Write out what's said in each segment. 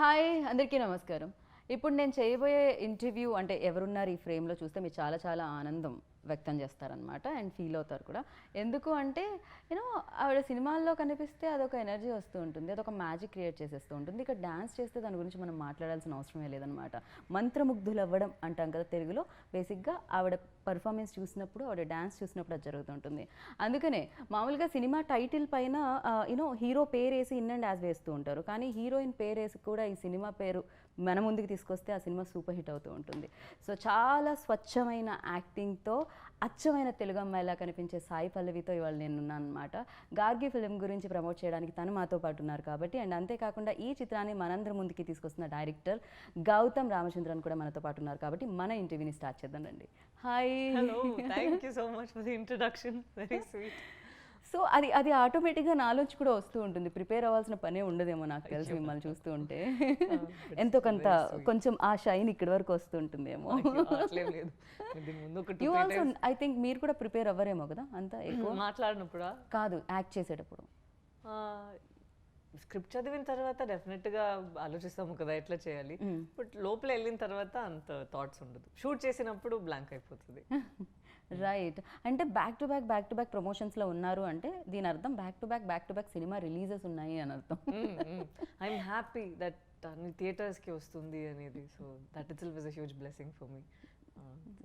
Hi అందరికీ నమస్కారం. ఇప్పుడు నేను చేయబోయే ఇంటర్వ్యూ అంటే ఎవరున్నారు ఈ ఫ్రేమ్లో చూస్తే మీరు చాలా చాలా ఆనందం వ్యక్తం చేస్తారనమాట అండ్ ఫీల్ అవుతారు కూడా. ఎందుకు అంటే యూనో ఆవిడ సినిమాల్లో కనిపిస్తే అదొక ఎనర్జీ వస్తూ ఉంటుంది, అదొక మ్యాజిక్ క్రియేట్ చేసేస్తూ ఉంటుంది. ఇక్కడ డ్యాన్స్ చేస్తే దాని గురించి మనం మాట్లాడాల్సిన అవసరమే లేదనమాట. మంత్రముగ్ధులు అవ్వడం అంటాం కదా తెలుగులో. బేసిక్గా ఆవిడ పర్ఫార్మెన్స్ చూసినప్పుడు, ఆవిడ డ్యాన్స్ చూసినప్పుడు అది జరుగుతుంటుంది. అందుకనే మామూలుగా సినిమా టైటిల్ పైన హీరో పేరు వేసి ఇన్ అండ్ యాజ్ వేస్తూ ఉంటారు, కానీ హీరోయిన్ పేరు వేసి కూడా ఈ సినిమా పేరు మన ముందుకు తీసుకొస్తే ఆ సినిమా సూపర్ హిట్ అవుతూ ఉంటుంది. సో చాలా స్వచ్ఛమైన యాక్టింగ్తో అచ్చమైన తెలుగు అమ్మాయిలా కనిపించే సాయి పల్లవితో ఇవాళ నేను ఉన్నాను అనమాట. గార్గి ఫిలిం గురించి ప్రమోట్ చేయడానికి తను మాతో పాటు ఉన్నారు కాబట్టి, అండ్ అంతేకాకుండా ఈ చిత్రాన్ని మనందరి ముందుకి తీసుకొస్తున్న డైరెక్టర్ గౌతమ్ రామచంద్రన్ కూడా మనతో పాటు ఉన్నారు కాబట్టి మన ఇంటర్వ్యూని స్టార్ట్ చేద్దాం రండి. Hi. Hello, thank you so much for the introduction, very sweet. So అది ఆటోమేటిక్గా నాలోంచి కూడా వస్తూ ఉంటుంది, ప్రిపేర్ అవ్వాల్సిన పనే ఉండదేమో నాకు తెలిసి మిమ్మల్ని చూస్తూ ఉంటే. ఎంతో కొంత కొంచెం ఆ షైన్ ఇక్కడి వరకు వస్తుంటుందేమో. యూ ఆల్సో ఐ థింక్ మీరు కూడా ప్రిపేర్ అవ్వరేమో కదా అంతా ఎక్కువ మాట్లాడినప్పుడు కాదు, యాక్ట్ చేసేటప్పుడు. స్క్రిప్ట్ చదివిన తర్వాత డెఫినెట్గా ఆలోచిస్తాము కదా ఎట్లా చేయాలి, బట్ లోపల వెళ్ళిన తర్వాత అంత థాట్స్ ఉండదు. షూట్ చేసినప్పుడు బ్లాంక్ అయిపోతుంది. రైట్. అంటే బ్యాక్ టు బ్యాక్ ప్రమోషన్స్లో ఉన్నారు అంటే దీని అర్థం back to back cinema releases ఉన్నాయి అని అర్థం. ఐఎమ్ హ్యాపీ దట్ అన్ని థియేటర్స్కి వస్తుంది అనేది. So that itself is a huge blessing for me.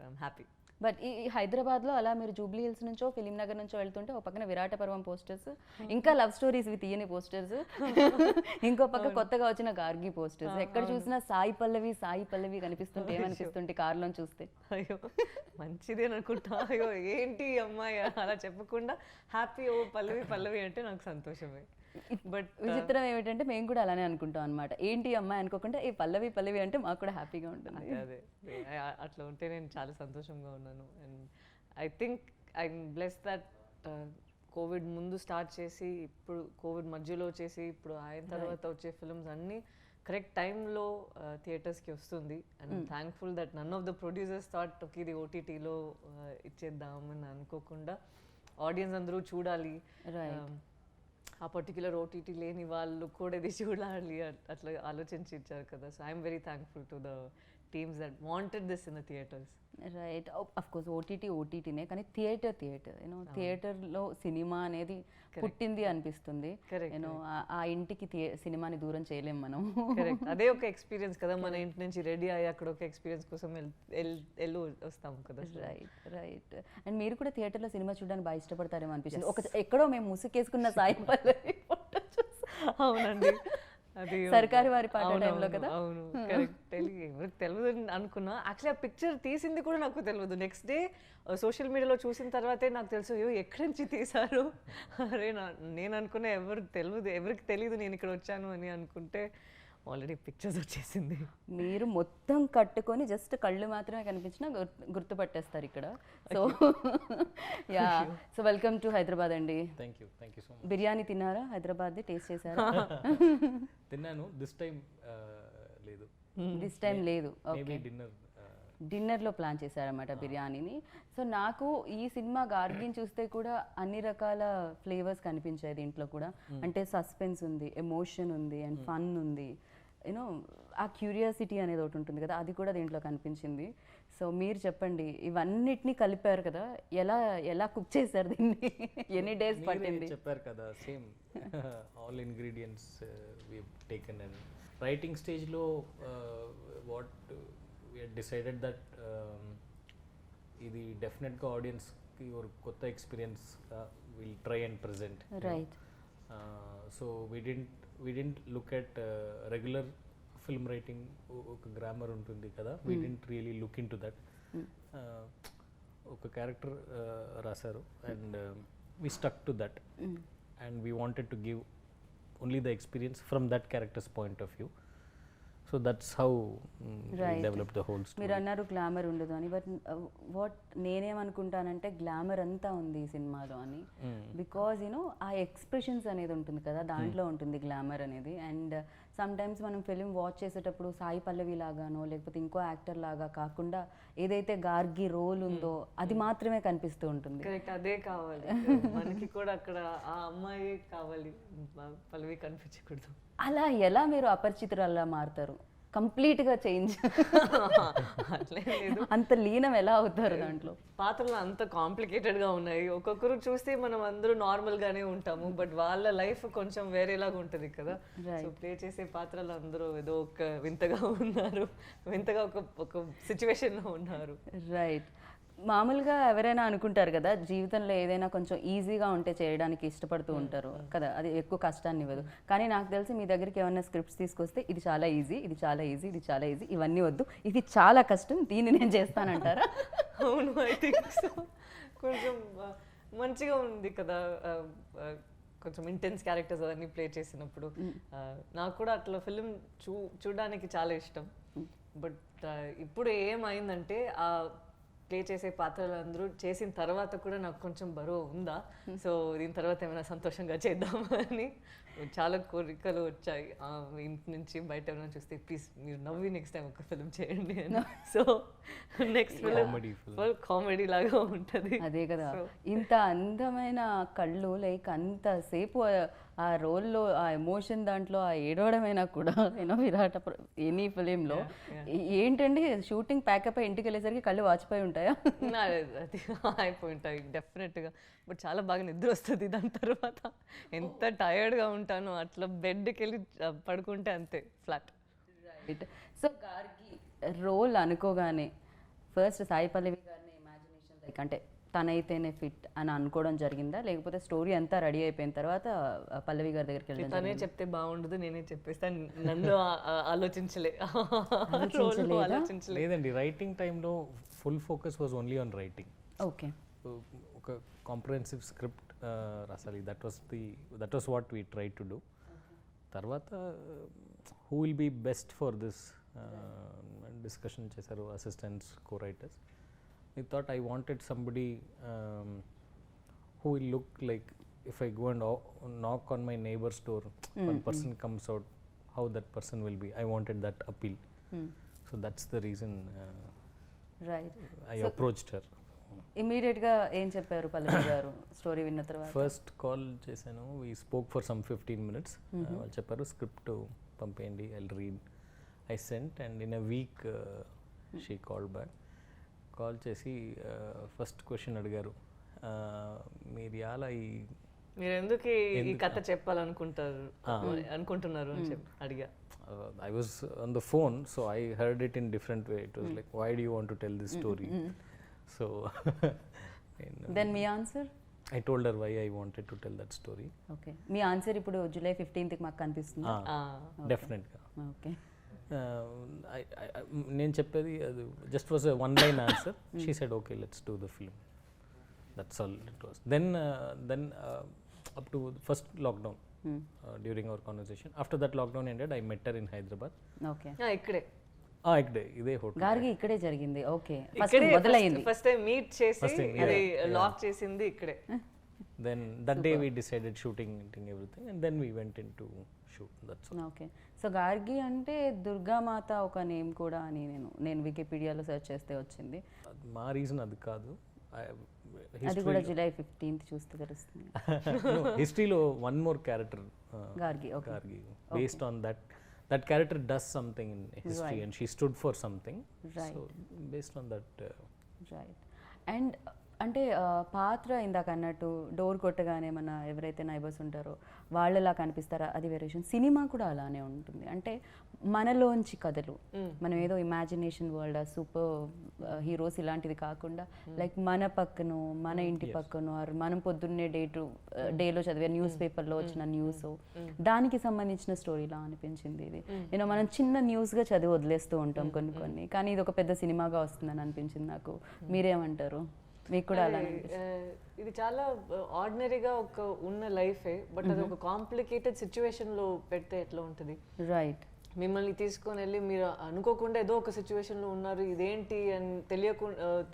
I'm happy. But ఈ హైదరాబాద్లో అలా మీరు జూబ్లీ హిల్స్ నుంచో ఫిలిం నగర్ నుంచో వెళ్తుంటే ఒక పక్కన విరాట పర్వం పోస్టర్స్, ఇంకా లవ్ స్టోరీస్ విత్ తీయని పోస్టర్స్, ఇంకో పక్క కొత్తగా వచ్చిన గార్గి పోస్టర్స్, ఎక్కడ చూసినా సాయి పల్లవి కనిపిస్తుంటే ఏమనిపిస్తుంటే కార్లో చూస్తే? అయ్యో మంచిదే అనుకుంటా. అయ్యో ఏంటి అమ్మాయి అలా చెప్పకుండా హ్యాపీ ఓ పల్లవి అంటే నాకు సంతోషమే. బట్ విచిత్రం ఏమిటంటే మేము కూడా అలానే అనుకుంటాం అనమాట. ఏంటి అమ్మాయి అనుకోకుండా ఈ పల్లవి అంటే మాకు కూడా హ్యాపీగా ఉంటుంది. అదే అట్లా ఉంటే నేను చాలా సంతోషంగా ఉన్నాను. And I think I'm bless that Covid ముందు స్టార్ట్ చేసి ఇప్పుడు కోవిడ్ మధ్యలో చేసి ఇప్పుడు అయిన తర్వాత వచ్చే ఫిల్మ్స్ అన్నీ కరెక్ట్ టైంలో థియేటర్స్కి వస్తుంది. And thankful that none of the producers thought okay ఇది ఓటీటీలో ఇచ్చేద్దామని అనుకోకుండా ఆడియన్స్ అందరూ చూడాలి, ఆ పర్టిక్యులర్ ఓటీటీ లేని వాళ్ళు కూడా ఇది చూడాలి అట్లా ఆలోచించి ఇచ్చారు కదా. So I'm very thankful to the teams that wanted this in the theatres. Right. Of course ఓటీటీనే, కానీ థియేటర్లో సినిమా అనేది పుట్టింది అనిపిస్తుంది. ఆ ఇంటికి సినిమాని దూరం చేయలేము మనం. అదే ఒక ఎక్స్పీరియన్స్ కదా, మన ఇంటి నుంచి రెడీ అయ్యి అక్కడ ఒక ఎక్స్పీరియన్స్ కోసం వెళ్ళి వస్తాము కదా. రైట్. అండ్ మీరు కూడా థియేటర్లో సినిమా చూడడానికి బాగా ఇష్టపడతారేమో అనిపిస్తుంది. ఎక్కడో మేము ముసుకేసుకున్న సాయి పల్లవి ఫోటో చూసి. అవునండి, అది సర్కారు వారి పాట టైంలో కదా. అవును, కరెక్ట్. ఎవరికి తెలియదు అనుకున్నా. యాక్చువల్లీ ఆ పిక్చర్ తీసింది కూడా నాకు తెలియదు. నెక్స్ట్ డే సోషల్ మీడియాలో చూసిన తర్వాతే నాకు తెలుసు అయ్యో ఎక్కడి నుంచి తీశారు. అరే నేను అనుకున్నా ఎవరికి తెలియదు నేను ఇక్కడ వచ్చాను అని అనుకుంటే ఆల్రెడీ పిక్చర్స్ వచ్చేసింది. మీరు మొత్తం కట్టుకొని జస్ట్ కళ్ళు మాత్రమే కనిపించినా గుర్తుపట్టేస్తారు ఇక్కడ. So yeah, so welcome to Hyderabad అండి. Thank you so much. Biryani తిన్నారా? హైదరాబాద్ది టేస్ట్ చేశారా? తిన్నాను. దిస్ టైం లేదు. ఓకే, డిన్నర్లో ప్లాన్ చేశారన్నమాట బిర్యానీని. సో నాకు ఈ సినిమా గార్గిని చూస్తే కూడా అన్ని రకాల ఫ్లేవర్స్ కనిపించాయి దీంట్లో కూడా. అంటే సస్పెన్స్ ఉంది, ఎమోషన్ ఉంది, అండ్ ఫన్ ఉంది. ఆ క్యూరియాసిటీ అనేది ఒకటి ఉంటుంది కదా, అది కూడా దీంట్లో కనిపించింది. సో మీరు చెప్పండి, ఇవన్నిటినీ కలిపారు కదా, ఎలా కుక్ చేశారు దీన్ని? ఎన్ని డేస్ పట్టింది? చెప్పారు కదా, same all ingredients we taken. And writing స్టేజ్లో what we had decided that ఇది డెఫినెట్గా ఆడియన్స్కి ఒక కొత్త experience will try and present. Right. So we didn't look at regular film writing, ఒక గ్రామర్ ఉంటుంది కదా, we didn't really look into that. ఒక క్యారెక్టర్ రాశారు and we stuck to that, and we wanted to give only the experience from that character's point of view. So that's how we developed the whole story. మీరు అన్నారు glamour ఉండదు అని, but what నేనేమనుకుంటానంటే glamour అంతా ఉంది ఈ సినిమాలో అని. Because ఆ ఎక్స్ప్రెషన్స్ అనేది ఉంటుంది కదా, దాంట్లో ఉంటుంది గ్లామర్ అనేది. అండ్ సమ్ టైమ్స్ మనం ఫిలిం వాచ్ చేసేటప్పుడు సాయి పల్లవి లాగానో లేకపోతే ఇంకో యాక్టర్ లాగా కాకుండా ఏదైతే గార్గి రోల్ ఉందో అది మాత్రమే కనిపిస్తూ ఉంటుంది. కరెక్ట్, అదే కావాలి మనకి కూడా. అక్కడ ఆ అమ్మాయి కావాలి, పల్లవి కనిపించకూడదు. అలా ఎలా మీరు అపరిచితురాల్లా మారుతారు? కంప్లీట్గా చేంజ్ అట్లే లేదు, అంత లీనం ఎలా అవుతారు దాంట్లో? పాత్రలు అంత కాంప్లికేటెడ్గా ఉన్నాయి. ఒక్కొక్కరు చూస్తే మనం అందరూ నార్మల్గానే ఉంటాము, బట్ వాళ్ళ లైఫ్ కొంచెం వేరేలాగా ఉంటుంది కదా. సో ప్లే చేసే పాత్రలు అందరూ ఏదో ఒక వింతగా ఉన్నారు, వింతగా ఒక సిచ్యువేషన్లో ఉన్నారు. రైట్. మామూలుగా ఎవరైనా అనుకుంటారు కదా, జీవితంలో ఏదైనా కొంచెం ఈజీగా ఉంటే చేయడానికి ఇష్టపడుతూ ఉంటారు కదా, అది ఎక్కువ కష్టాన్ని ఇవ్వదు. కానీ నాకు తెలిసి మీ దగ్గరికి ఏమైనా స్క్రిప్ట్స్ తీసుకొస్తే ఇది చాలా ఈజీ, ఇది చాలా ఈజీ, ఇది చాలా ఈజీ, ఇవన్నీ వద్దు, ఇది చాలా కష్టం, దీన్ని నేను చేస్తానంటారా? అవును, ఐ థింక్ సో. కొంచెం మంచిగా ఉంది కదా, కొంచెం ఇంటెన్స్ క్యారెక్టర్స్ అవన్నీ ప్లే చేసినప్పుడు. నాకు కూడా అట్లా ఫిలిం చూడడానికి చాలా ఇష్టం. బట్ ఇప్పుడు ఏమైందంటే ఆ ప్లే చేసే పాత్రలు అందరూ చేసిన తర్వాత కూడా నాకు కొంచెం బరువు ఉందా, సో దీని తర్వాత ఏమైనా సంతోషంగా చేద్దామని చాలా కోరికలు వచ్చాయి. ఇంటి నుంచి బయట ఏమైనా చూస్తే ప్లీజ్ మీరు నవ్వి నెక్స్ట్ టైం ఒక ఫిల్మ్ చేయండి అని. So next film full comedy లాగా ఉంటుంది. అదే కదా, ఇంత అందమైన కళ్ళు, లైక్ అంతసేపు ఆ రోల్లో ఆ ఎమోషన్ దాంట్లో ఆ ఏడవడమైనా కూడా విరాట ఎనీ ఫిలింలో ఏంటండి షూటింగ్ ప్యాకప్ అయ్యి ఇంటికి వెళ్ళేసరికి కళ్ళు వాచిపోయి ఉంటాయా? అది అయిపోయి ఉంటాయి డెఫినెట్గా. బట్ చాలా బాగా నిద్ర వస్తుంది దాని తర్వాత. ఎంత టైర్డ్గా ఉంటానో అట్లా బెడ్కి వెళ్ళి పడుకుంటే అంతే flat. Right. So Gargi role అనుకోగానే ఫస్ట్ సాయి పల్లవి గారిని ఇమాజినేషన్ లైక్ అంటే తనైతేనే ఫిట్ అని అనుకోవడం జరిగిందా, లేకపోతే స్టోరీ అంతా రెడీ అయిపోయిన తర్వాత పల్లవి గారి దగ్గరికి వెళ్ళడం? తనే చెప్తే బాగుండదు, నేనే చెప్పేస్తాను, నన్ను లేదండి. రైటింగ్ టైంలో full focus was only on writing. Okay. ఒక కాంప్రహెన్సివ్ స్క్రిప్ట్ రాసాలి, that was what we try to do. తర్వాత who will be best for this discussion చేశారు assistants, co writers. I thought I wanted somebody who will look like, if I go and knock on my neighbor's door, one person comes out, how that person will be. I wanted that appeal. So that's the reason right. I approached her. ఇమీడియట్గా ఏం చెప్పారు పల్లవి గారు story విన్న తర్వాత? First call చేశాను, we spoke for some 15 minutes. వాళ్ళు చెప్పారు script పంపేయండి, I'll read. I sent and in a week she called back. Call చేసి ఫస్ట్ క్వశ్చన్ అడిగారు, మీరు ఎలా మీరు ఎందుకు ఈ కథ అనుకుంటున్నారు అని చెప్పి అడిగా. I was on the phone, so I heard it in different way. It was like, why do you want to tell this story? So then me answer? I told her why I wanted to tell that story. Okay. Me answer ఇప్పుడు July 15th మాకు కనిపిస్తుంది? డెఫినెట్గా. Okay. నేను చెప్పేది అది just was one line answer. She said okay let's do the film, that's all it was. Then up to first lockdown, during our conversation, after that lockdown ended, I met her in Hyderabad. Okay. ఇక్కడే ఇదే hotel Gargi ఇక్కడే జరిగింది. Okay. First మొదలైంది, first time meet చేసి అది lock చేసింది ఇక్కడే. Then that day we decided shooting everything, and then we went into shoot. That's all. Okay. So Gargi అంటే దుర్గామాత ఒక నేమ్ కూడా అని నేను వికీపీడియాలో సెర్చ్ చేస్తే వచ్చింది. మా రీజన్ అది కాదు, అది కూడా July 15th చూస్తే తెలుస్తుంది. హిస్టరీలో one more character Gargi. Okay. Gargi, based on that character does something in history, and she stood for something. So based on that. Right. And అంటే పాత్ర ఇందాక అన్నట్టు డోర్ కొట్టగానే మన ఎవరైతే నైబర్స్ ఉంటారో వాళ్ళలా కనిపిస్తారా, అది వేరియేషన్. సినిమా కూడా అలానే ఉంటుంది, అంటే మనలోంచి కథలు, మనం ఏదో ఇమాజినేషన్ వరల్డ్ సూపర్ హీరోస్ ఇలాంటిది కాకుండా లైక్ మన పక్కను, మన ఇంటి పక్కను, మనం పొద్దున్నే డేలో చదివే న్యూస్ పేపర్లో వచ్చిన న్యూస్, దానికి సంబంధించిన స్టోరీలా అనిపించింది ఇది. మనం చిన్న న్యూస్గా చదివి వదిలేస్తూ ఉంటాం కొన్ని, కానీ ఇది ఒక పెద్ద సినిమాగా వస్తుందని అనిపించింది నాకు. మీరేమంటారు? మీకు కూడా అలా ఇది చాలా ఆర్డినరీగా ఒక ఉన్న లైఫే, బట్ అది ఒక కాంప్లికేటెడ్ సిచ్యువేషన్లో పెడితే ఎట్లా ఉంటుంది? రైట్. మిమ్మల్ని తీసుకొని వెళ్ళి మీరు అనుకోకుండా ఏదో ఒక సిచ్యువేషన్లో ఉన్నారు, ఇదేంటి అని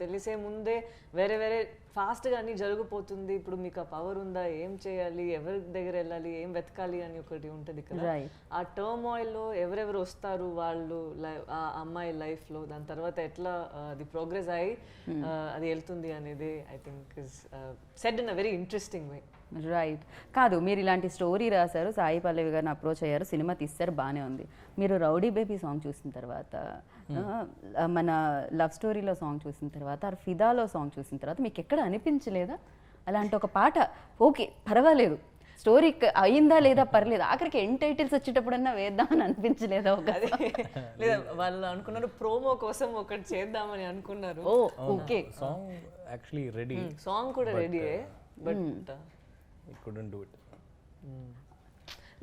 తెలిసే ముందే వేరే వేరే ఫాస్ట్గా అన్నీ జరిగిపోతుంది. ఇప్పుడు మీకు ఆ పవర్ ఉందా, ఏం చేయాలి, ఎవరి దగ్గర వెళ్ళాలి, ఏం వెతకాలి అని ఒకటి ఉంటుంది కదా. ఆ టర్మాయిల్లో ఎవరెవరు వస్తారు వాళ్ళు ఆ అమ్మాయి లైఫ్లో, దాని తర్వాత ఎట్లా అది ప్రోగ్రెస్ అయ్యి అది వెళ్తుంది అనేది I think is said in a very interesting way. Right. కాదు, మీరు ఇలాంటి స్టోరీ రాశారు, సాయి పల్లవి గారిని అప్రోచ్ అయ్యారు, సినిమా తీస్తారు, బాగానే ఉంది. మీరు రౌడీ బేబీ సాంగ్ చూసిన తర్వాత, మన లవ్ స్టోరీలో సాంగ్ చూసిన తర్వాత, ఫిదాలో సాంగ్ చూసిన తర్వాత మీకు ఎక్కడ అనిపించలేదా అలాంటి ఒక పాట ఓకే పర్వాలేదు, స్టోరీ అయిందా లేదా పర్లేదు, ఆఖరికి ఎండ్ టైటిల్స్ వచ్చేటప్పుడన్నా వేద్దామని అనిపించలేదా? లేదా వాళ్ళు అనుకున్నారు ప్రోమో కోసం ఒకటి చేద్దామని అనుకున్నారు. Okay, song actually ready, song కూడా రెడీయే, but we couldn't do it.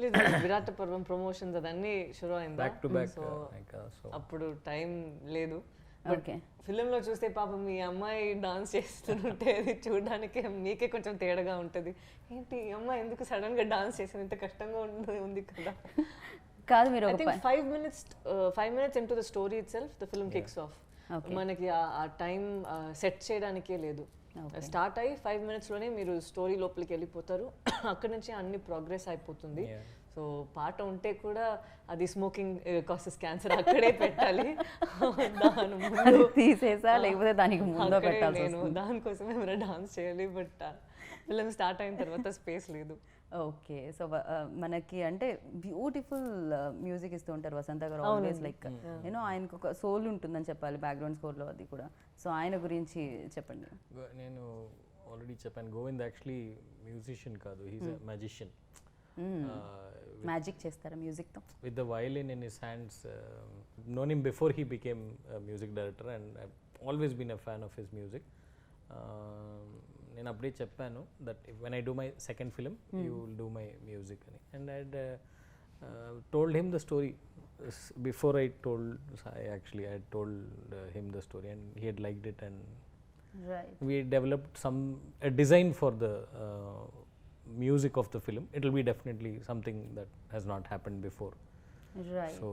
లేదు, విరాట పర్వం ప్రమోషన్స్ అదన్నీ షురు అయిందా, బ్యాక్ టు బ్యాక్, సో అప్పుడు టైం లేదు. ఓకే, ఫిలింలో చూస్తే పాపం మీ అమ్మాయి డాన్స్ చేస్తుంటే అది చూడడానికి మీకే కొంచెం తేడాగా ఉంటుంది. ఏంటి ఈ అమ్మాయి ఎందుకు సడన్ గా డాన్స్ చేసింది, ఇంత కష్టంగా ఉంది కదా. కాదు, మీరు 5 minutes into the story itself the film kicks off. మనకి ఆ టైం సెట్ చేయడానికే లేదు. స్టార్ట్ అయ్యి 5 minutesలోనే మీరు స్టోరీ లోపలికి వెళ్ళిపోతారు, అక్కడి నుంచి అన్ని ప్రోగ్రెస్ అయిపోతుంది. సో పాట ఉంటే కూడా అది స్మోకింగ్ కాసెస్ క్యాన్సర్ అక్కడే పెట్టాలి, దాని ముందు తీసేసా లేకపోతే దానికి ముందు పెట్టాలి, నేను దానికోసమే మీరు డాన్స్ చేయాలి. బట్ ఫిల్మ్ స్టార్ట్ అయిన తర్వాత స్పేస్ లేదు. ఓకే, సో మనకి అంటే బ్యూటిఫుల్ మ్యూజిక్ ఇస్తూ ఉంటారు వసంత గారు, ఆల్వేస్ లైక్ యూనో ఆయనకు ఒక సోల్ ఉంటుందని చెప్పాలి బ్యాక్గ్రౌండ్ స్కోర్లో, అది కూడా. సో ఆయన గురించి చెప్పండి. నేను ఆల్రెడీ చెప్పాను, గోవింద్ యాక్చువల్లీ మ్యూజిషియన్ కాదు, హీస్ ఎ మ్యాజిషియన్. మ్యాజిక్ చేస్తారా మ్యూజిక్తో? With the violin in his hands. Known him before he became music director and I always been a fan of his music. నేను అప్పుడే చెప్పాను that when I do my second film you will do my music అని. And I told him the story before I told Sai. Actually I told him the story and he had liked it, and we developed a design for the music of the film. It will be definitely something that has not happened before. So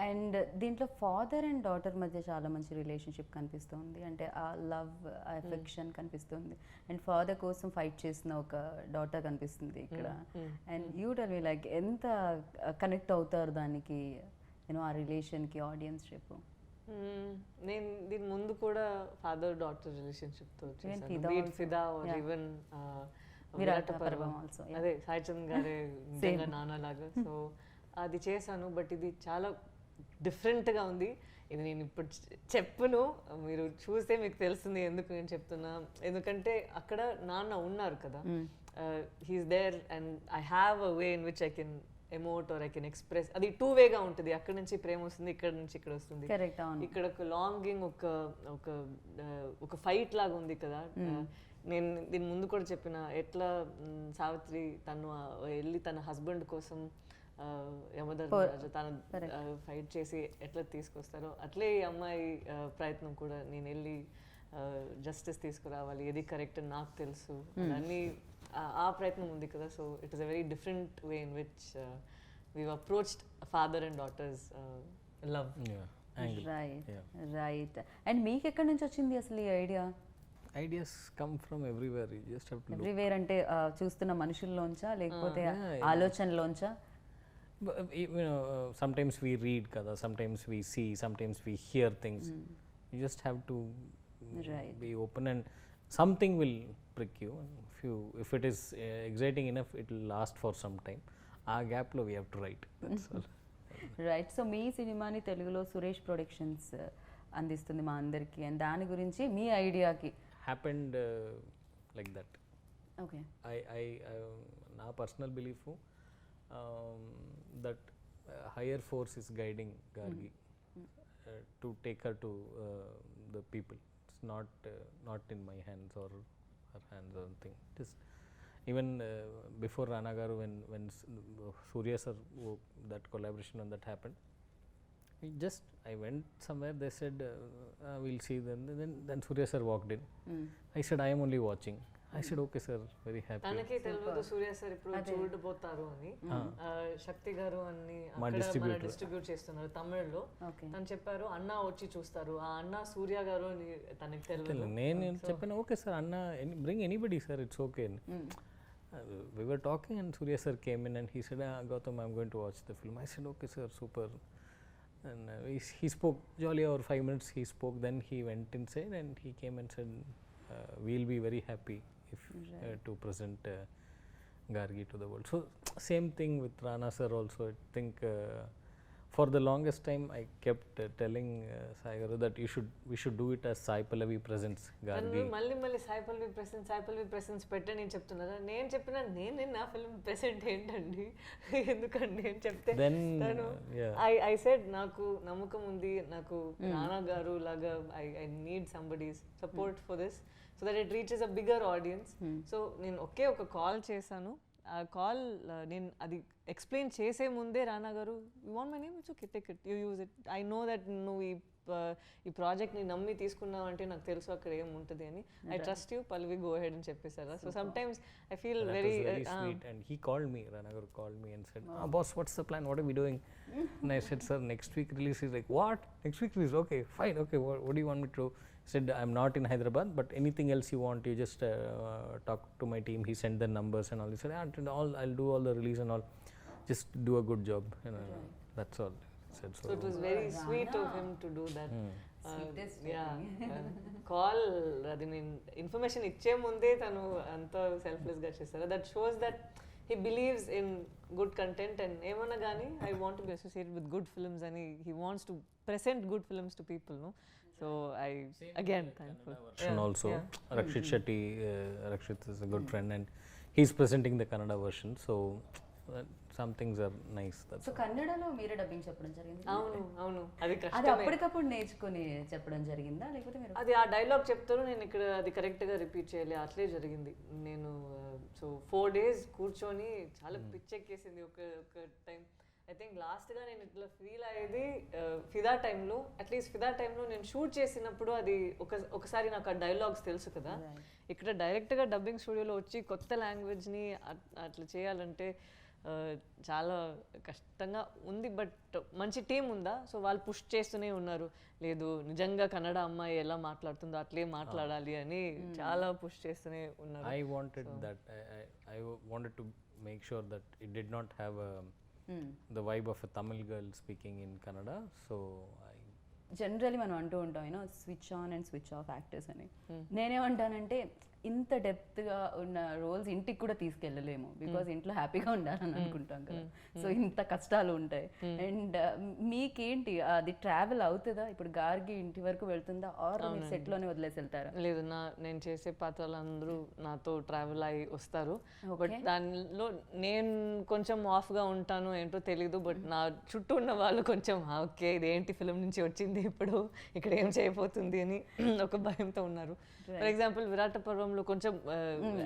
and దీంట్లో father and daughter మధ్య చాలా మంచి relationship కనిపిస్తుంది, అంటే ఆ love, ఆ affection కనిపిస్తుంది. And father కోసం ఫైట్ చేసిన ఒక డాటర్ కనిపిస్తుంది ఇక్కడ. And you tell me like ఎంత కనెక్ట్ అవుతారు దానికి, యూనో ఆ రిలేషన్కి, ఆడియన్స్షిప్? నేను దీని ముందు కూడా ఫాదర్ డాటర్ రిలేషన్షిప్తో ఫిదా ఆర్ ఈవెన్ విరాట పర్వం ఆల్సో, అదే సాయి చంద్ గారే నిజంగా నాన్నలాగా. సో అది చేశాను, బట్ ఇది చాలా డిఫరెంట్గా ఉంది. ఇది నేను ఇప్పుడు చెప్పును, మీరు చూస్తే మీకు తెలుస్తుంది ఎందుకు నేను చెప్తున్నా. ఎందుకంటే అక్కడ నాన్న ఉన్నారు కదా, he's there and I have a way in which I can emote or I can express. అది 2 వేగా ఉంటుంది, అక్కడ నుంచి ప్రేమ వస్తుంది, ఇక్కడ నుంచి ఇక్కడ వస్తుంది. ఇక్కడ ఒక లాంగింగ్, ఒక ఫైట్ లాగా ఉంది కదా. నేను దీని ముందు కూడా చెప్పిన, ఎట్లా సావిత్రి తను వెళ్ళి తన హస్బెండ్ కోసం యమధర్మరాజు తను ఫైట్ చేసి ఎట్లా తీసుకొస్తారో, అట్లే ఈ అమ్మాయి ప్రయత్నం కూడా, నేను వెళ్ళి జస్టిస్ తీసుకురావాలి, ఏది కరెక్ట్ అని నాకు తెలుసు, అన్నీ ఆ ప్రయత్నం ఉంది కదా. So it is a very different way in which we approached father and daughters love. Right. And మీకు ఎక్కడి నుంచి వచ్చింది అసలు ఈ idea? Ideas come from everywhere, you just have to everywhere అంటే చూస్తున్న మనుషుల్లోంచా లేకపోతే ఆలోచనలోంచా? You know, sometimes we read kada, sometimes we see, sometimes we hear things. You just have to be open and something will prick you. If it is exciting enough, it will last for some time. Aa gap lo we have to write, that's all. Right. So మీ సినిమాని తెలుగులో Suresh productions అందిస్తుంది మా అందరికీ, and దాని గురించి మీ ఐడియాకి happened like that. Okay. I na personal belief that higher force is guiding Gargi to take her to the people. It's not in my hands or her hands or anything. It is even before Rana Garu, when Surya sir, that collaboration when that happened, I went somewhere, they said we'll see. Then Surya sir walked in. I said I am only watching. I said, okay sir, very happy. తనకి తెలియదు సూర్య sir ఇప్పుడు చూడబోతారు అని. శక్తి గారు అని మన distribute చేస్తున్నారు తమిళ్లో. తను చెప్పారు అన్న వచ్చి చూస్తారు, ఆ అన్న సూర్య గారు అని తనకి తెలియదు. నేను చెప్పాను ఓకే సార్ అన్న bring anybody sir, it's okay. We were talking and Surya sir came in and he said, Gautham, I'm going to watch the film. I said, okay sir, super. And he spoke jolly over 5 minutes. He spoke, then he went inside and he came and said, we'll be very happy if to present Gargi to the world. So same thing with Rana sir also. I think for the longest time I kept telling Sai Garu that we should do it as Sai Pallavi presents Gargi. మళ్ళీ Sai Pallavi presence పెట్టే నేను చెప్తున్నారా? నేను చెప్పిన నేను నా film present ఏంటండి, ఎందుకండి నేను చెప్తే ఐ సెడ్ నాకు నమ్మకం ఉంది, నాకు రానా గారు లాగా I need somebody's support for this so that it reaches a bigger audience. So నేను ఒక కాల్ చేశాను. ఆ కాల్ నేను అది ఎక్స్ప్లెయిన్ చేసే ముందే రానా గారు, you want my name, it's okay take it, you use it, I know that నువ్వు ఈ ప్రాజెక్ట్ని నమ్మి తీసుకున్నావు అంటే నాకు తెలుసు అక్కడ ఏముంటుంది అని, I trust you Pallavi, go ahead అని చెప్పేసారా. So sometimes I feel very sweet. And he called me, Rana Garu called me and said, boss, what's the plan, what are we doing? And I said, sir, next week release. He's like, what, next week release? Okay fine, okay, what do you want me to do? I said, I'm not in Hyderabad, but anything else you want, you just talk to my team. He sent the numbers and all. He said, I'll do all the release and all, just do a good job, you know. That's all. Said, so it was very sweet of him to do that. Call అది నేను information ఇచ్చే ముందే తను అంత సెల్ఫ్లెస్గా చేస్తారు. That shows that he believes in good content and ఏమన్నా కానీ I want to be associated with good films and he wants to present good films to people, no? So I again thankful. Also Rakshit Shetty, Rakshit is a good friend and he's presenting the Kannada version, so some things are nice. So కన్నడలో మీరే dubbing చెప్పడం జరిగింది? అవును అది అప్పటికప్పుడు నేర్చుకుని చెప్పడం జరిగిందా, లేకపోతే మీరు అది ఆ డైలాగ్ చెప్తారు, నేను ఇక్కడ అది కరెక్ట్గా రిపీట్ చేయాలి, అట్లే జరిగింది. నేను సో 4 days కూర్చొని చాలా పిచ్చెక్కేసింది. ఒక టైం ఐ థింక్ లాస్ట్గా నేను ఇట్లా ఫీల్ అయ్యేది ఫిదా టైంలో. అట్లీస్ట్ ఫిదా టైంలో నేను షూట్ చేసినప్పుడు అది ఒకసారి నాకు ఆ డైలాగ్స్ తెలుసు కదా, ఇక్కడ డైరెక్ట్గా డబ్బింగ్ స్టూడియోలో వచ్చి కొత్త లాంగ్వేజ్ని అట్లా చేయాలంటే చాలా కష్టంగా ఉంది. బట్ మంచి టీం ఉందా, సో వాళ్ళు పుష్ చేస్తూనే ఉన్నారు, లేదు నిజంగా కన్నడ అమ్మాయి ఎలా మాట్లాడుతుందో అట్లే మాట్లాడాలి అని చాలా పుష్ చేస్తూనే ఉన్నారు. I wanted that. I wanted to make sure that it did not have the vibe of a Tamil girl speaking in Kannada. So generally మనం అంటూ ఉంటాం you know switch on and switch off actors అని. నేనేమంటానంటే ఇంత డెప్త్గా ఉన్న roles ఇంటికి కూడా తీసుకెళ్ళలేము, బికాజ్ ఇంట్లో హ్యాపీగా ఉండాలని అనుకుంటాం కదా, సో ఇంత కష్టాలు ఉంటాయి. అండ్ మీకేంటి అది ట్రావెల్ అవుతుందా? ఇప్పుడు గార్గి ఇంటి వరకు వెళ్తుందా, ఆర్ మీరు సెట్లోనే వదిలేసి వెళ్తారా? లేదు, నేను చేసే పాత్రలు అందరూ నాతో ట్రావెల్ అయ్యి వస్తారు. బట్ దానిలో నేను కొంచెం ఆఫ్గా ఉంటాను ఏంటో తెలీదు, బట్ నా చుట్టూ ఉన్న వాళ్ళు కొంచెం ఓకే ఇదేంటి ఫిలిం నుంచి వచ్చింది ఇప్పుడు ఇక్కడ ఏం చేయబోతుంది అని ఒక భయంతో ఉన్నారు. ఫర్ ఎగ్జాంపుల్ విరాట పర్వంలో కొంచెం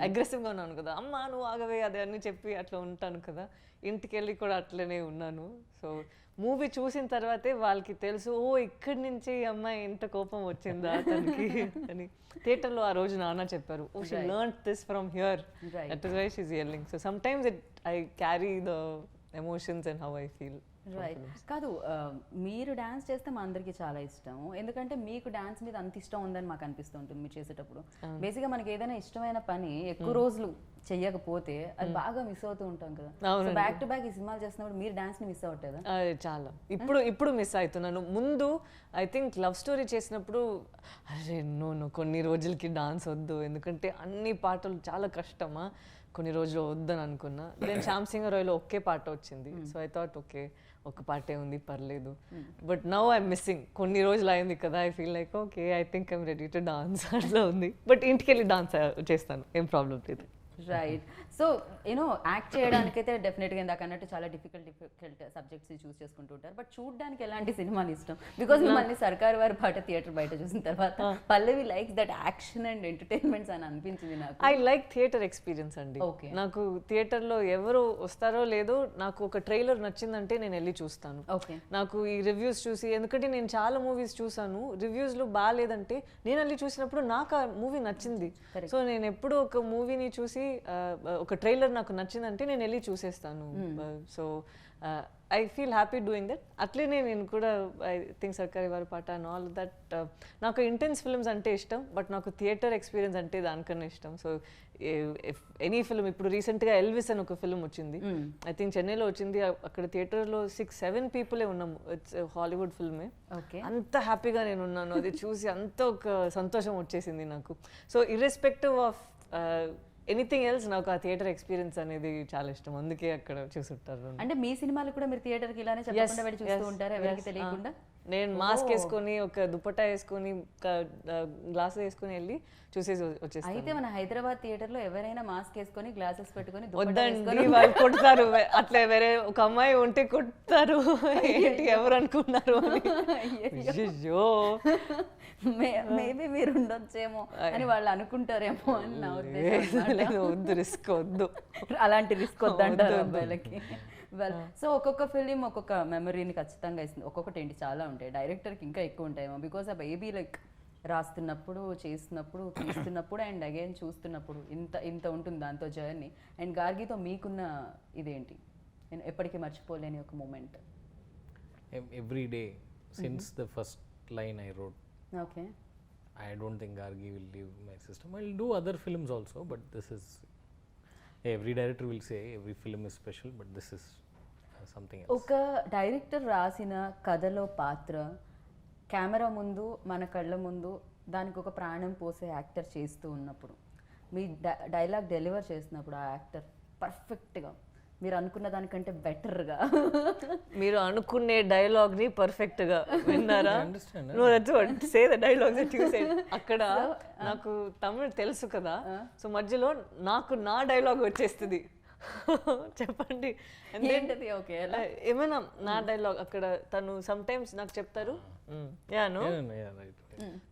అగ్రెసివ్గా ఉన్నాను కదా, అమ్మ నువ్వు ఆగవే అది అని చెప్పి అట్లా ఉంటాను కదా, ఇంటికి వెళ్ళి కూడా అట్లనే ఉన్నాను. సో మూవీ చూసిన తర్వాతే వాళ్ళకి తెలుసు, ఓ ఇక్కడి నుంచి ఈ అమ్మాయి ఇంత కోపం వచ్చిందా తనకి అని. థియేటర్లో ఆ రోజు నాన్న చెప్పారు, oh she learned this from here, that is why she is yelling. So sometimes I carry the emotions and how I feel. Right. కాదు, మీరు డ్యాన్స్ చేస్తే మా అందరికీ చాలా ఇష్టం, ఎందుకంటే మీకు డ్యాన్స్ మీద అంత ఇష్టం ఉందని మాకు అనిపిస్తూ ఉంటుంది మీరు చేసేటప్పుడు. బేసిక్గా మనకి ఏదైనా ఇష్టమైన పని ఎక్కువ రోజులు చెయ్యకపోతే అది బాగా మిస్ అవుతూ ఉంటాం కదా. బ్యాక్ టు బ్యాక్ ఈ సినిమాలు చేస్తున్నప్పుడు మీరు డాన్స్ ని మిస్ అవుతుందా? చాలా, ఇప్పుడు మిస్ అవుతున్నాను. ముందు ఐ థింక్ లవ్ స్టోరీ చేసినప్పుడు అరే నో కొన్ని రోజులకి డాన్స్ వద్దు, ఎందుకంటే అన్ని పాటలు చాలా కష్టమా, కొన్ని రోజులు వద్దని అనుకున్నా. దెన్ శ్యామ్ సింగ్ రాయ్లో ఒకే పాట వచ్చింది, సో ఐ థాట్ ఓకే ఒక పాటే ఉంది పర్లేదు. బట్ నౌ ఐఎమ్ మిస్సింగ్, కొన్ని రోజులు అయింది కదా, I feel like okay I think I'm ready to dance అట్లా ఉంది. బట్ ఇంటికి వెళ్ళి డాన్స్ చేస్తాను, ఏం ప్రాబ్లం లేదు. రైట్. సో యూనో యాక్ట్ చేయడానికైతే డెఫినెట్గా ఇందాక అన్నట్టు చాలా డిఫికల్ట్ సబ్జెక్ట్స్ చూస్ చేసుకుంటూ ఉంటారు. బట్ చూడడానికి ఎలాంటి సినిమాలు ఇష్టం? బికాస్ మిమ్మల్ని సర్కార్ వారి పాట థియేటర్ బయట చూసిన తర్వాత Pallavi likes that action and entertainments అని అనిపించింది నాకు. ఐ లైక్ థియేటర్ ఎక్స్పీరియన్స్ అండి. Okay. నాకు థియేటర్లో ఎవరు వస్తారో లేదో నాకు ఒక ట్రైలర్ నచ్చిందంటే నేను వెళ్ళి చూస్తాను. ఓకే. నాకు ఈ రివ్యూస్ చూసి, ఎందుకంటే నేను చాలా మూవీస్ చూసాను, రివ్యూస్లో బాగాలేదంటే నేను వెళ్ళి చూసినప్పుడు నాకు ఆ మూవీ నచ్చింది. సో నేను ఎప్పుడు ఒక మూవీని చూసి ఒక ట్రైలర్ నాకు నచ్చిందంటే నేను వెళ్ళి చూసేస్తాను. So I feel happy doing that. అట్లనే నేను కూడా I think Sarkaru Vaari Paata and all that. నాకు ఇంటెన్స్ ఫిల్మ్స్ అంటే ఇష్టం, బట్ నాకు థియేటర్ ఎక్స్పీరియన్స్ అంటే దానికన్నా ఇష్టం. సో ఎనీ ఫిల్మ్, ఇప్పుడు రీసెంట్గా ఎల్విస్ అని ఒక ఫిల్మ్ వచ్చింది, ఐ థింక్ చెన్నైలో వచ్చింది. అక్కడ థియేటర్లో 6-7 పీపులే ఉన్నాము. ఇట్స్ హాలీవుడ్ ఫిల్మే. అంత హ్యాపీగా నేను ఉన్నాను అది చూసి, అంత ఒక సంతోషం వచ్చేసింది నాకు. So irrespective of anything else నాకు ఆ థియేటర్ ఎక్స్పీరియన్స్ అనేది చాలా ఇష్టం, అందుకే అక్కడ చూసుంటారు. అంటే మీ సినిమాలు కూడా మీరు థియేటర్కి ఇలానే చెప్పకుండా వెళ్ళి చూస్తూ ఉంటారు ఎవరికి తెలియకుండా? నేను మాస్క్ వేసుకొని, ఒక దుపట్టా వేసుకొని, గ్లాసెస్ వేసుకొని వెళ్ళి చూసేసి వచ్చేస్తాను. అయితే మన హైదరాబాద్ థియేటర్లో ఎవరైనా మాస్క్ వేసుకొని గ్లాసెస్ పెట్టుకొని వద్దండి, వాళ్ళు కొడతారు. అట్లా వేరే ఒక అమ్మాయి ఉంటే కొడతారు. ఏంటి ఎవరు అనుకున్నారు అని. అయ్యో, మేబీ మీరు ఉండొచ్చేమో అని వాళ్ళు అనుకుంటారేమో అని నా ఉద్దేశం. వద్దు, రిస్క్ వద్దు, అలాంటి రిస్క్ వద్దంటారు అబ్బాయిలకి. వెల్, సో ఒక్కొక్క ఫిలిం ఒక్కొక్క మెమరీని ఖచ్చితంగా ఇస్తుంది. ఒక్కొక్కటి ఏంటి చాలా ఉంటాయి, డైరెక్టర్కి ఇంకా ఎక్కువ ఉంటాయేమో. బికాస్ ఆ బేబీ లైక్ రాస్తున్నప్పుడు, చేస్తున్నప్పుడు, తీస్తున్నప్పుడు అండ్ అగైన్ చూస్తున్నప్పుడు ఇంత ఉంటుంది దాంతో జర్నీ. అండ్ గార్గితో మీకున్న ఇదేంటి, నేను ఎప్పటికీ మర్చిపోలేని ఒక moment? Every day since the first line I wrote. Okay. I don't think Gargi will leave my system. I'll do other films also, but this is, every director will say every film is special, but this is something else. ఒక director రాసిన కథలో పాత్ర camera ముందు, మన కళ్ళ ముందు దానికి ఒక ప్రాణం పోసే యాక్టర్ చేస్తూ ఉన్నప్పుడు, మీ డైలాగ్ డెలివర్ చేసినప్పుడు ఆ యాక్టర్ పర్ఫెక్ట్గా మీరు అనుకున్న దానికంటే బెటర్గా, మీరు అనుకునే డైలాగ్ని పర్ఫెక్ట్గా విన్నారా? అక్కడ నాకు తమిళ్ తెలుసు కదా, సో మధ్యలో నాకు నా డైలాగ్ వచ్చేస్తుంది. చెప్పండి ఏంటది? ఓకే, ఏమైనా నా డైలాగ్ అక్కడ తను సమ్ టైమ్స్ నాకు చెప్తారు.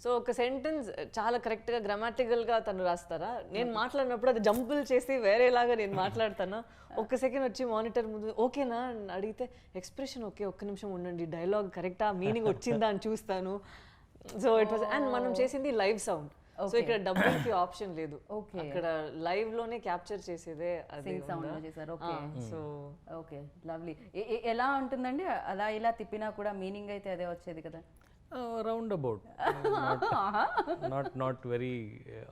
సో ఒక సెంటెన్స్ చాలా కరెక్ట్గా గ్రామాటికల్గా తను రాస్తారా, నేను మాట్లాడినప్పుడు అది జంపుల్ చేసి వేరేలాగా నేను మాట్లాడతానా. ఒక్క సెకండ్ వచ్చి మానిటర్ ముందు ఓకేనా అని అడిగితే ఎక్స్ప్రెషన్ ఓకే, ఒక్క నిమిషం ఉండండి, డైలాగ్ కరెక్టా, మీనింగ్ వచ్చిందా అని చూస్తాను. సో ఇట్ వాస్, అండ్ మనం చేసింది లైవ్ సౌండ్, సో ఇక్కడ డబ్బులకి ఆప్షన్ లేదు, అక్కడ లైవ్ లోనే క్యాప్చర్ చేసేదే అది సౌండ్ చేశారు. Okay, so okay, lovely. ఎలా ఉంటుందండి అలా ఇలా తిప్పినా కూడా మీనింగ్ అయితే అదే వచ్చేది కదా? Roundabout. Not very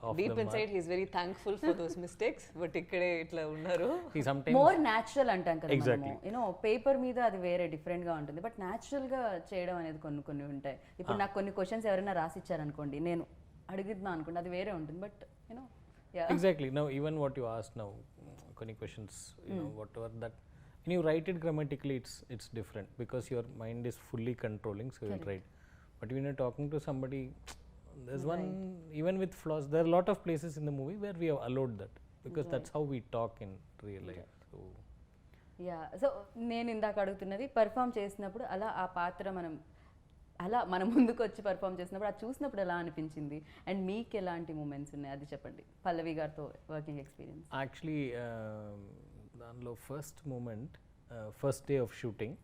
off deep the inside mark. he is very thankful for those mistakes, but ikkade itla unnaru. He sometimes more natural అంటాం కదా Exactly. మనము. యూనో పేపర్ మీద అది వేరే డిఫరెంట్ గా ఉంటుంది, బట్ న్యాచురల్ గా చేయడం అనేది కొన్ని ఉంటాయి. ఇప్పుడు నాకు కొన్ని క్వశ్చన్స్ ఎవరైనా రాసిచ్చారనుకోండి, నేను అడుగుతున్నా అనుకోండి, అది వేరే ఉంటుంది. But you know Exactly. Now even what you asked now, కొన్ని questions, you know, whatever that, when you write it grammatically, it's different because your mind is fully controlling, so you'll write. But when you're talking to somebody, there's one, even with flaws, there are a lot of places in the movie where we have allowed that because that's how we talk in real life. So so నేను ఇందాక అడుగుతున్నది, perform చేసినప్పుడు అలా ఆ పాత్ర మన ముందుకు వచ్చి పర్ఫామ్ చేసినప్పుడు అది చూసినప్పుడు ఎలా అనిపించింది, అండ్ మీకు ఎలాంటి మూమెంట్స్ ఉన్నాయి అది చెప్పండి. పల్లవి గారితో వర్కింగ్ ఎక్స్పీరియన్స్. యాక్చువల్లీ దానిలో first moment, first day of shooting,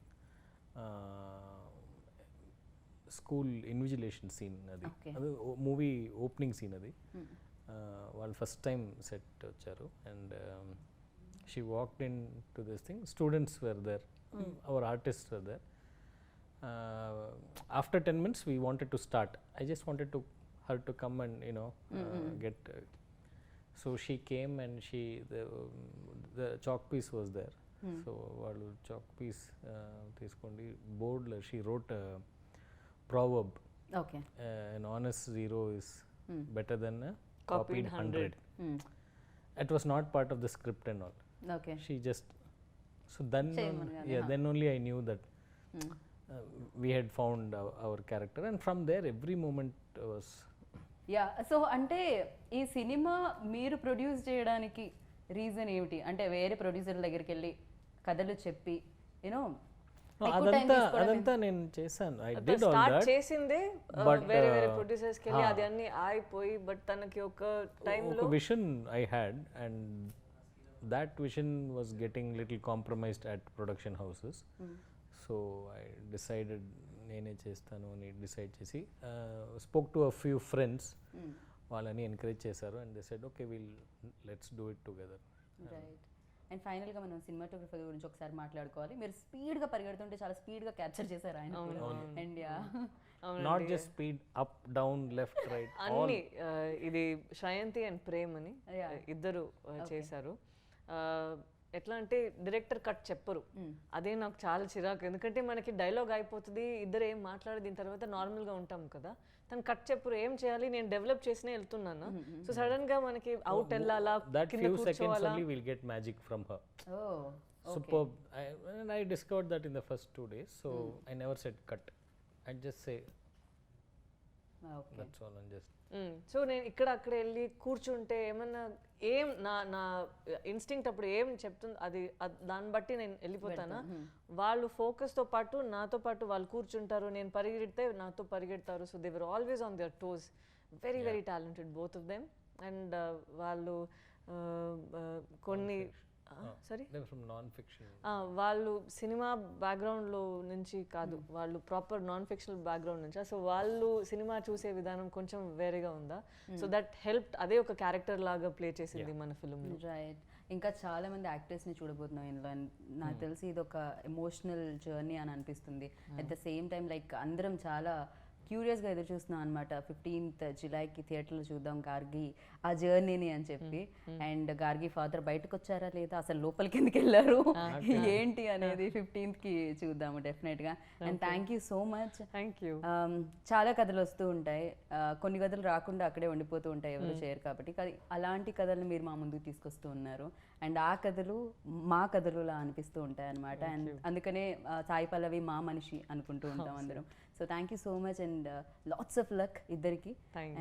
school invigilation scene అది, అది మూవీ ఓపెనింగ్ సీన్ అది. వాళ్ళు ఫస్ట్ టైం సెట్ వచ్చారు and she walked into this thing, students were there, our artist were there. After 10 minutes we wanted to start. I just wanted her to come and get so she came and the chalk piece was there. So వాళ్ళు chalk piece తీసుకోండి, board lo she wrote a proverb. Okay. An honest zero is better than a copied 100. It was not part of the script and all. Okay. She just, so then then only I knew that we had found our character, and from there every moment was so అంటే ఈ cinema మీరు produce చేయడానికి reason ఏమిటి? అంటే వేరే producer దగ్గరికి వెళ్ళి కథలు చెప్పి యూనో అదంతా నేను చేశాను. I did all start that. చేసిందే వేరే వేరే ప్రొడ్యూసర్స్ కి వెళ్ళి అది అన్ని ఆగిపోయి బట్ తనకి ఒక టైంలో ఒక vision I had and that vision was getting little compromised at production houses. So I decided నేనే చేస్తాను అని డిసైడ్ చేసి spoke to a few friends, వాళ్ళని ఎంకరేజ్ చేశారు and they said okay let's do it together. Right. And ఫైనల్గా మనం cinematography గురించి ఒకసారి మాట్లాడుకోవాలి. మీరు స్పీడ్గా పరిగెడుతుంటే చాలా స్పీడ్గా క్యాప్చర్ చేశారు ఆయన కూడా. And yeah, not just speed, up down left right అన్ని ఇది శ్రయంతి అండ్ ప్రేమ్ అని ఇద్దరు చేశారు. ఎట్లా అంటే డైరెక్టర్ కట్ చెప్పరు, అదే నాకు చాలా చిరాకు. ఎందుకంటే మనకి డైలాగ్ అయిపోతుంది, ఇద్దరు ఏం మాట్లాడి దీని తర్వాత నార్మల్గా ఉంటాం కదా, తను కట్ చెప్పరు, ఏం చేయాలి నేను డెవలప్ చేసినే వెళ్తున్నాను. సో సడన్ గా మనకి అవుట్ వెళ్ళాలా, that few seconds only we'll get magic from her. oh Superb. I discovered that in the first 2 days, so I never said cut. I just say okay, that's all and just so నేను ఇక్కడ అక్కడ వెళ్ళి కూర్చుంటే ఏమన్నా ఏం నా instinct అప్పుడు ఏం చెప్తుంది అది దాన్ని బట్టి నేను వెళ్ళిపోతానా. వాళ్ళు ఫోకస్తో పాటు నాతో పాటు వాళ్ళు కూర్చుంటారు, నేను పరిగెడితే నాతో పరిగెడతారు. So they were always on their toes, very very talented both of them. And వాళ్ళు కొన్ని సారీ from non-fiction. వాళ్ళు సినిమా బ్యాక్గ్రౌండ్లో నుంచి కాదు, వాళ్ళు ప్రాపర్ నాన్ ఫిక్షనల్ బ్యాక్గ్రౌండ్ నుంచి. సో వాళ్ళు సినిమా చూసే విధానం కొంచెం వేరేగా ఉందా, సో దట్ హెల్ప్, అదే ఒక క్యారెక్టర్ లాగా ప్లే చేసింది మన ఫిల్మ్లో. రైట్. ఇంకా చాలా మంది యాక్టర్స్ని చూడబోతున్నాం ఇందులో. నాకు తెలిసి ఇది ఒక ఎమోషనల్ జర్నీ అని అనిపిస్తుంది. At the same time like అందరం చాలా క్యూరియస్గా ఎదురు చూస్తున్నాం అనమాట. 15th జులైకి థియేటర్లో చూద్దాం గార్గి ఆ జర్నీని అని చెప్పి. అండ్ గార్గి ఫాదర్ బయటకు వచ్చారా లేదా, అసలు లోపలికి ఎందుకు వెళ్ళారు ఏంటి అనేది 15th చూద్దాము డెఫినెట్గా. And thank you so much. Thank you. చాలా కథలు వస్తూ ఉంటాయి, కొన్ని కథలు రాకుండా అక్కడే ఉండిపోతూ ఉంటాయి, ఎవరు చేయరు కాబట్టి. అలాంటి కథలను మీరు మా ముందుకు తీసుకొస్తూ ఉన్నారు. అండ్ ఆ కథలు మా కథలులా అనిపిస్తూ ఉంటాయి అనమాట. అండ్ అందుకనే సాయి పల్లవి మా మనిషి అనుకుంటూ ఉంటాం అందరం. So thank you so much and lots of luck ఇద్దరికి.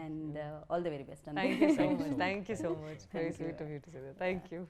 And all the very best. Thank you so much. Thank you so much. Very sweet of you to say that. Thank you.